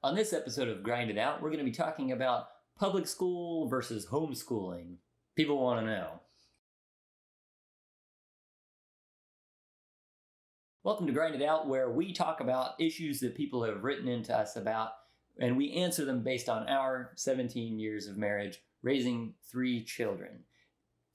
On this episode of Grind It Out, we're going to be talking about public school versus homeschooling. People want to know. Welcome to Grind It Out, where we talk about issues that people have written into us about, and we answer them based on our 17 years of marriage, raising 3 children.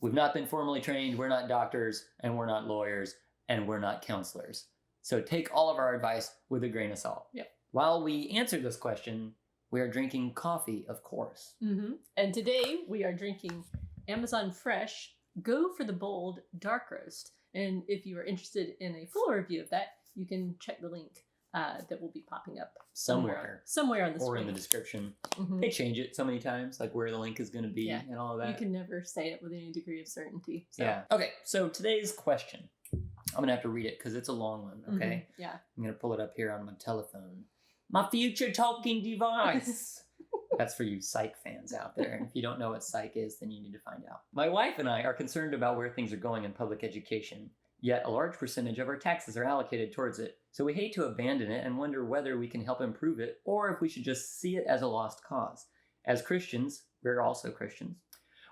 We've not been formally trained, we're not doctors, and we're not lawyers, and we're not counselors. So take all of our advice with a grain of salt. Yep. While we answer this question, we are drinking coffee, of course. Mm-hmm. And today we are drinking Amazon Fresh Go for the Bold Dark Roast. And if you are interested in a full review of that, you can check the link that will be popping up somewhere on the screen. Or in the description. Mm-hmm. They change it so many times, like where the link is going to be and all of that. You can never say it with any degree of certainty. So. Yeah. Okay, so today's question. I'm going to have to read it because it's a long one, okay? Mm-hmm. Yeah. I'm going to pull it up here on my telephone. My future talking device. That's for you psych fans out there. And if you don't know what psych is, then you need to find out. My wife and I are concerned about where things are going in public education, yet a large percentage of our taxes are allocated towards it. So we hate to abandon it and wonder whether we can help improve it or if we should just see it as a lost cause. As Christians, we're also Christians.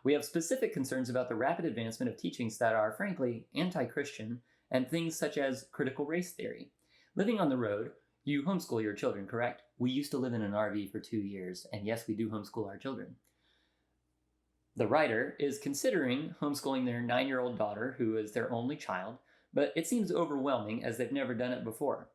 We have specific concerns about the rapid advancement of teachings that are, frankly, anti-Christian and things such as critical race theory. Living on the road, you homeschool your children, correct? We used to live in an RV for 2 years, and yes, we do homeschool our children. The writer is considering homeschooling their 9-year-old daughter, who is their only child, but it seems overwhelming as they've never done it before.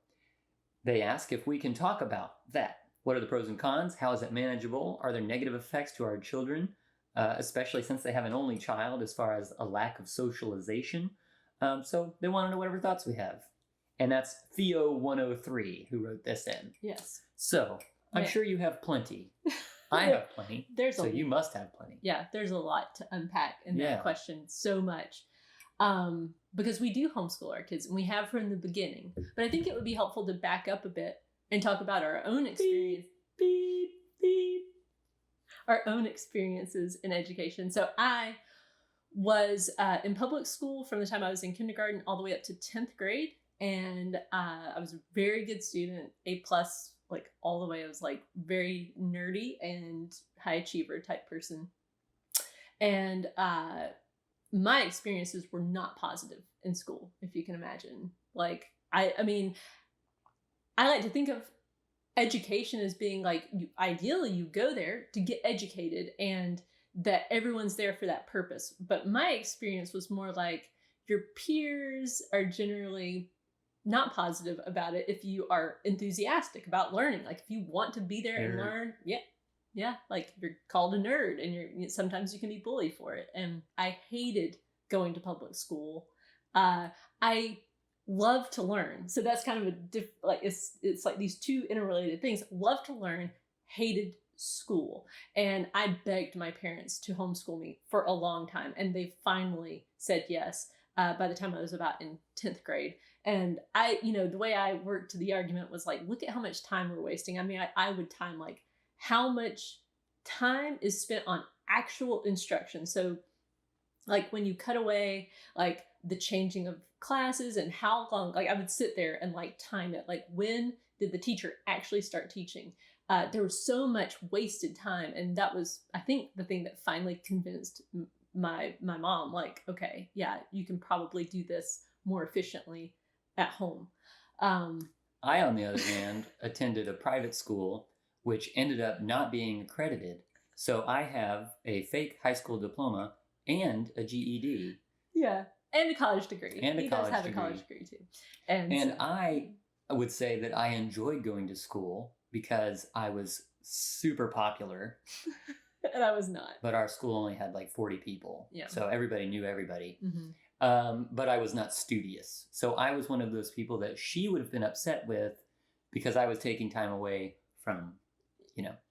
They ask if we can talk about that. What are the pros and cons? How is it manageable? Are there negative effects to our children, especially since they have an only child, as far as a lack of socialization? So they want to know whatever thoughts we have. And that's Theo103 who wrote this in. Yes. So, I'm sure you have plenty. I have plenty. So you must have plenty. Yeah, there's a lot to unpack in that question. So much. Because we do homeschool our kids, and we have from the beginning. But I think it would be helpful to back up a bit and talk about our own experience. Beep, beep. Our own experiences in education. So I was in public school from the time I was in kindergarten all the way up to 10th grade. And I was a very good student, A+, like all the way. I was like very nerdy and high achiever type person. And my experiences were not positive in school, if you can imagine. Like, I mean, I like to think of education as being like, ideally you go there to get educated and that everyone's there for that purpose. But my experience was more like your peers are generally not positive about it if you are enthusiastic about learning. Like if you want to be there and learn, yeah, like you're called a nerd and sometimes you can be bullied for it. And I hated going to public school. I love to learn. So that's kind of it's like these two interrelated things. Love to learn, hated school. And I begged my parents to homeschool me for a long time. And they finally said yes by the time I was about in 10th grade. And the way I worked the argument was like, look at how much time we're wasting. I mean, I would time like how much time is spent on actual instruction. So like when you cut away like the changing of classes and how long, like I would sit there and like time it. Like when did the teacher actually start teaching? There was so much wasted time. And that was, I think, the thing that finally convinced my mom, like, okay, yeah, you can probably do this more efficiently at home. I, on the other hand, attended a private school, which ended up not being accredited. So I have a fake high school diploma and a GED. Yeah, and a college degree. He does have a college degree too. And I would say that I enjoyed going to school because I was super popular. And I was not. But our school only had like 40 people. Yeah. So everybody knew everybody. Mm-hmm. But I was not studious. So I was one of those people that she would have been upset with because I was taking time away from,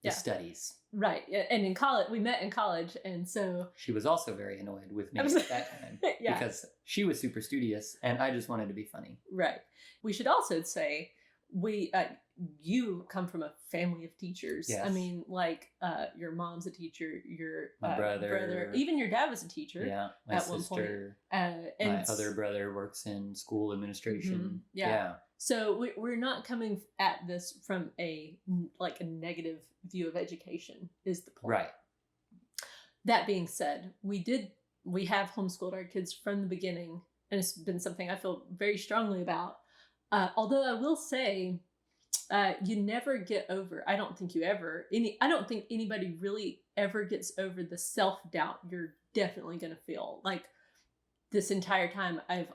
the studies. Right. And in college, we met in college. And so she was also very annoyed with me at that time. Yeah. Because she was super studious and I just wanted to be funny. Right. We should also say you come from a family of teachers. Yes. I mean, like your mom's a teacher, your my brother, even your dad was a teacher. Yeah, my sister, and my other brother works in school administration. Mm-hmm. Yeah. So we're not coming at this from a negative view of education is the point. Right. That being said, we have homeschooled our kids from the beginning, and it's been something I feel very strongly about. Although I will say, you never get over. I don't think anybody really ever gets over the self-doubt you're definitely going to feel. Like this entire time, I've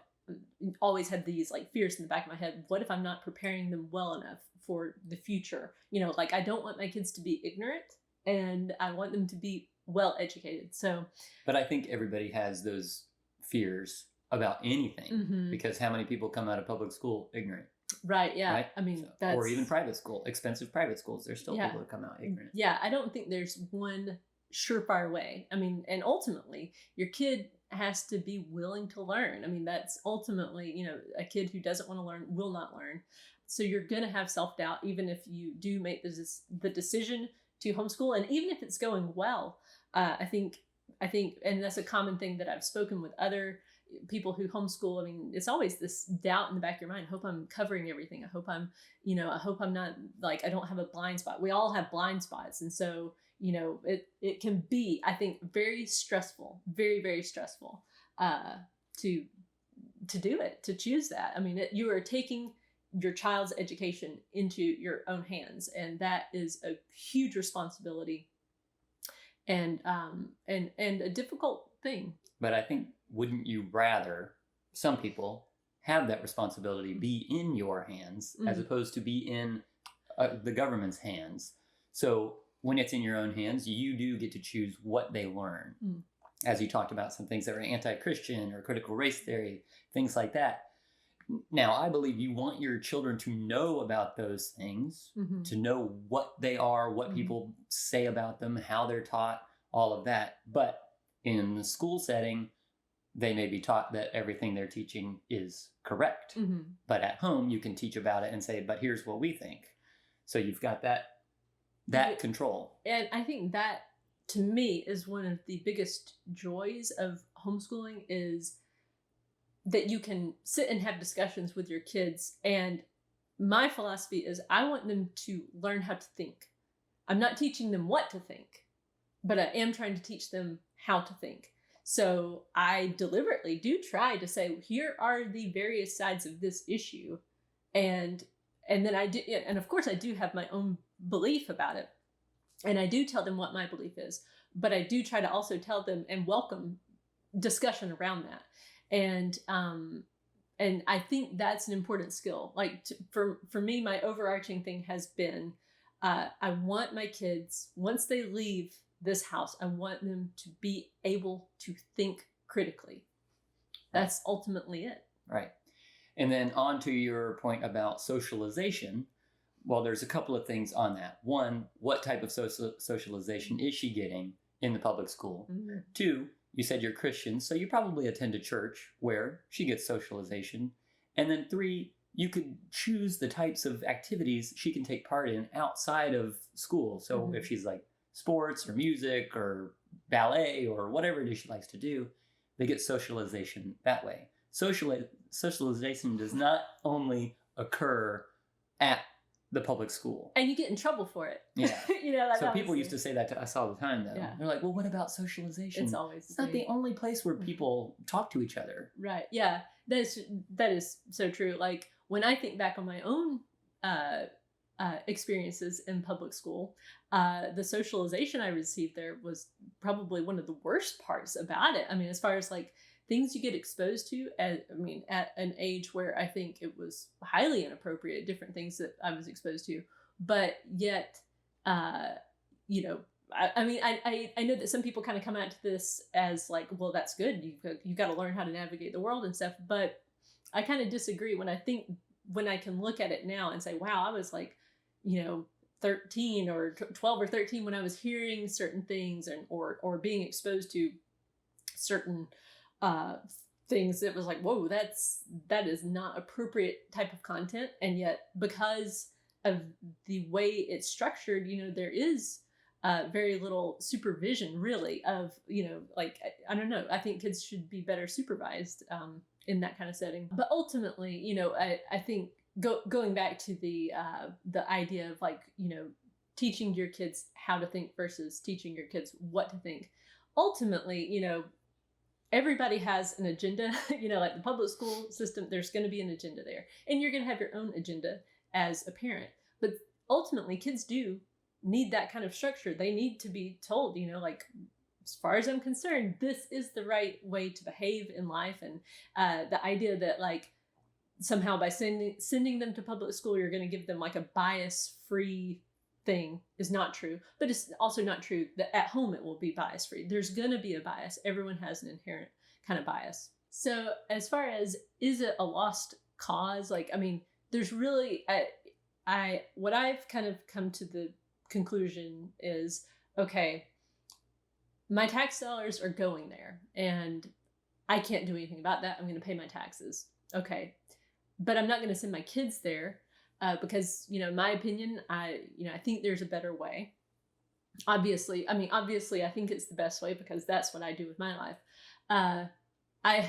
always had these like fears in the back of my head. What if I'm not preparing them well enough for the future? Like I don't want my kids to be ignorant, and I want them to be well educated. So, but I think everybody has those fears about anything, because how many people come out of public school ignorant? Right. Yeah. Right? I mean, So, that's, or even private school, expensive private schools. There's still people that come out ignorant. Yeah. I don't think there's one surefire way. I mean, and ultimately your kid has to be willing to learn. I mean, that's ultimately, a kid who doesn't want to learn will not learn. So you're going to have self-doubt, even if you do make the decision to homeschool. And even if it's going well, I think, and that's a common thing that I've spoken with other people who homeschool. I mean, it's always this doubt in the back of your mind. I hope I'm covering everything. I hope I'm not like, I don't have a blind spot. We all have blind spots. And so, it can be, I think, very stressful, very, very stressful, to do it, to choose that. I mean, you are taking your child's education into your own hands, and that is a huge responsibility and a difficult thing. But I think, wouldn't you rather some people have that responsibility be in your hands as opposed to be in the government's hands? So when it's in your own hands, you do get to choose what they learn. As you talked about, some things that are anti-Christian or critical race theory, things like that. Now, I believe you want your children to know about those things, to know what they are, what people say about them, how they're taught, all of that. But in the school setting, they may be taught that everything they're teaching is correct. But at home, you can teach about it and say, but here's what we think. So you've got that control. And I think that, to me, is one of the biggest joys of homeschooling, is that you can sit and have discussions with your kids. And my philosophy is I want them to learn how to think. I'm not teaching them what to think, but I am trying to teach them how to think. So I deliberately do try to say, here are the various sides of this issue. And then I do, and of course I do have my own belief about it. And I do tell them what my belief is, but I do try to also tell them and welcome discussion around that. And I think that's an important skill. Like for me, my overarching thing has been, I want my kids, once they leave this house, I want them to be able to think critically. That's ultimately it. Right. And then on to your point about socialization. Well, there's a couple of things on that. One, what type of socialization is she getting in the public school? Two, you said you're Christian, so you probably attend a church where she gets socialization. And then three, you could choose the types of activities she can take part in outside of school. So if she's like sports or music or ballet or whatever it is she likes to do, they get socialization that way. Socialization does not only occur at the public school. And you get in trouble for it. Yeah. Like so people used to say that to us all the time, though. Yeah. They're like, well, what about socialization? It's not the only place where people talk to each other. Right. Yeah. That is so true. Like when I think back on my own experiences in public school, the socialization I received there was probably one of the worst parts about it. I mean, as far as like things you get exposed to at an age where I think it was highly inappropriate, different things that I was exposed to, but yet, I know that some people kind of come at this as like, well, that's good. You've got to learn how to navigate the world and stuff. But I kind of disagree when I can look at it now and say, wow, I was like, 13 or 12 or 13 when I was hearing certain things or being exposed to certain things that was like, whoa, that is not appropriate type of content. And yet because of the way it's structured, there is very little supervision really of, like, I don't know, I think kids should be better supervised in that kind of setting. But ultimately, I think going back to the idea of like, teaching your kids how to think versus teaching your kids what to think. Ultimately, everybody has an agenda, like the public school system, there's going to be an agenda there, and you're going to have your own agenda as a parent. But ultimately, kids do need that kind of structure. They need to be told, like, as far as I'm concerned, this is the right way to behave in life. And the idea that like somehow by sending them to public school, you're going to give them like a bias-free thing is not true. But it's also not true that at home it will be bias-free. There's going to be a bias. Everyone has an inherent kind of bias. So as far as, is it a lost cause? Like, I mean, there's really, what I've kind of come to the conclusion is, okay, my tax dollars are going there and I can't do anything about that. I'm going to pay my taxes. Okay. But I'm not going to send my kids there because, in my opinion, I think there's a better way. Obviously, I think it's the best way because that's what I do with my life. I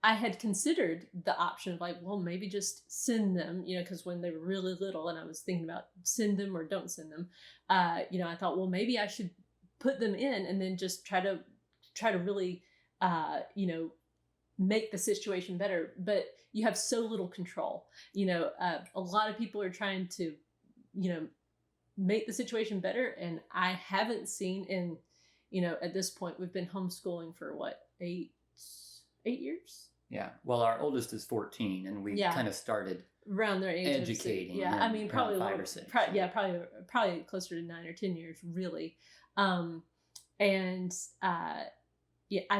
had considered the option of like, well, maybe just send them, because when they were really little and I was thinking about send them or don't send them, I thought, well, maybe I should put them in and then just try to really, make the situation better. But you have so little control. A lot of people are trying to, make the situation better. And I haven't seen at this point, we've been homeschooling for what, 8 years? Yeah. Well, our oldest is 14 and we kind of started around their age educating. Yeah. I mean, probably 5 or 6. Probably closer to 9 or 10 years, really. I've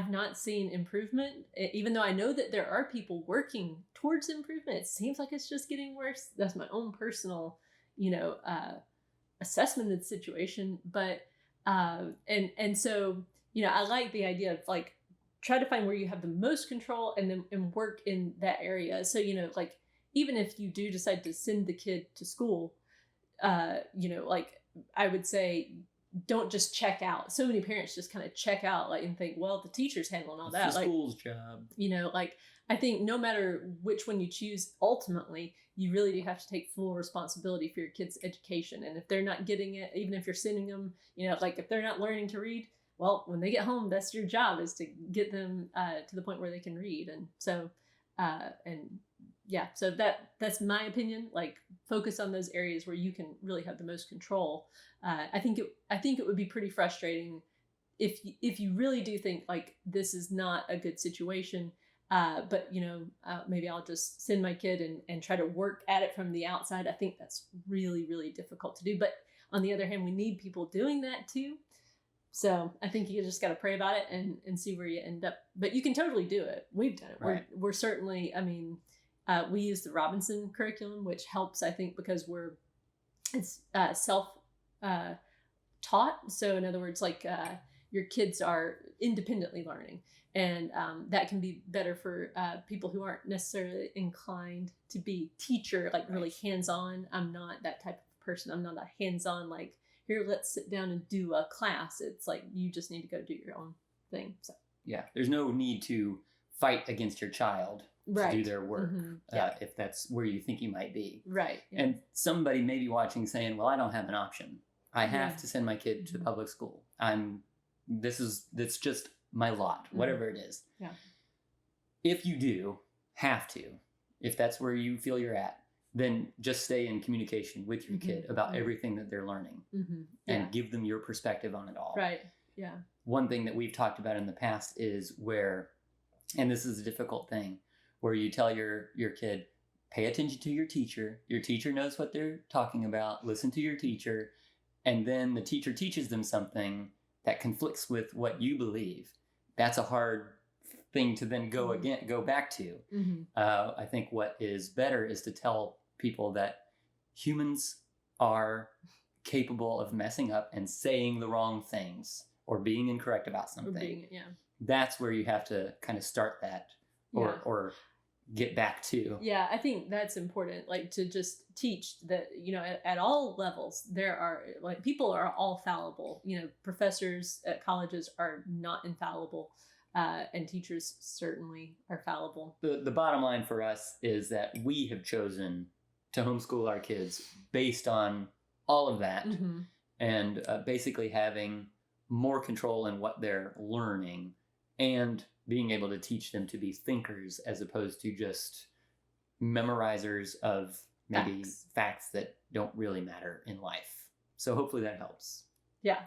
not seen improvement, even though I know that there are people working towards improvement. It seems like it's just getting worse. That's my own personal, assessment of the situation. But, so, I like the idea of like, try to find where you have the most control and work in that area. So, like, even if you do decide to send the kid to school, like I would say, don't just check out. So many parents just kind of check out, like, and think, well, the teacher's handling all that. It's the school's job. Like, I think no matter which one you choose, ultimately, you really do have to take full responsibility for your kid's education. And if they're not getting it, even if you're sending them, like if they're not learning to read, well, when they get home, that's your job, is to get them to the point where they can read. And so, so that's my opinion. Like, focus on those areas where you can really have the most control. I think it would be pretty frustrating if you really do think like this is not a good situation. But maybe I'll just send my kid and try to work at it from the outside. I think that's really, really difficult to do. But on the other hand, we need people doing that too. So I think you just got to pray about it and see where you end up. But you can totally do it. We've done it. Right. We're certainly, we use the Robinson curriculum, which helps, I think, because it's self taught. So in other words, like your kids are independently learning. And that can be better for people who aren't necessarily inclined to be teacher, like really hands-on. I'm not that type of person. I'm not a hands-on, like, here, let's sit down and do a class. It's like, you just need to go do your own thing. So yeah, there's no need to fight against your child to do their work, if that's where you think you might be. Right. Yeah. And somebody may be watching saying, well, I don't have an option. I have to send my kid to public school. That's just my lot, whatever it is. Yeah. If you do have to, if that's where you feel you're at, then just stay in communication with your kid about everything that they're learning and give them your perspective on it all. Right. Yeah. One thing that we've talked about in the past is where, and this is a difficult thing, where you tell your kid, pay attention to your teacher. Your teacher knows what they're talking about. Listen to your teacher. And then the teacher teaches them something that conflicts with what you believe. That's a hard thing to then go back to. I think what is better is to tell people that humans are capable of messing up and saying the wrong things or being incorrect about something. That's where you have to kind of start that or get back to. Yeah, I think that's important, like to just teach that, at all levels, there are, like, people are all fallible. Professors at colleges are not infallible. And teachers certainly are fallible. The bottom line for us is that we have chosen to homeschool our kids based on all of that, Mm-hmm. and basically having more control in what they're learning and being able to teach them to be thinkers as opposed to just memorizers of maybe facts that don't really matter in life. So hopefully that helps. Yeah.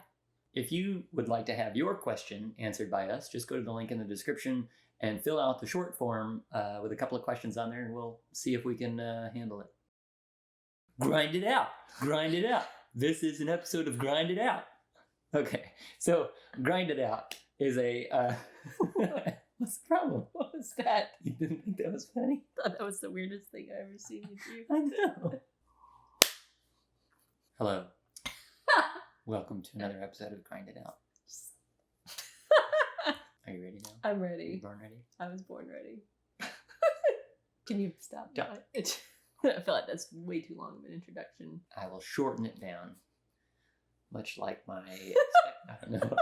If you would like to have your question answered by us, just go to the link in the description and fill out the short form with a couple of questions on there, and we'll see if we can handle it. Grind it out. Grind it out. This is an episode of Grind It Out. Okay, so Grind It Out is a... What's the problem? What was that? You didn't think that was funny? I thought that was the weirdest thing I ever seen with you. I know. Hello. Welcome to another episode of Grind It Out. Are you ready now? I'm Are you ready. born ready? I was born ready. Can you stop? Don't. I feel like that's way too long of an introduction. I will shorten it down. Much like my... I don't know.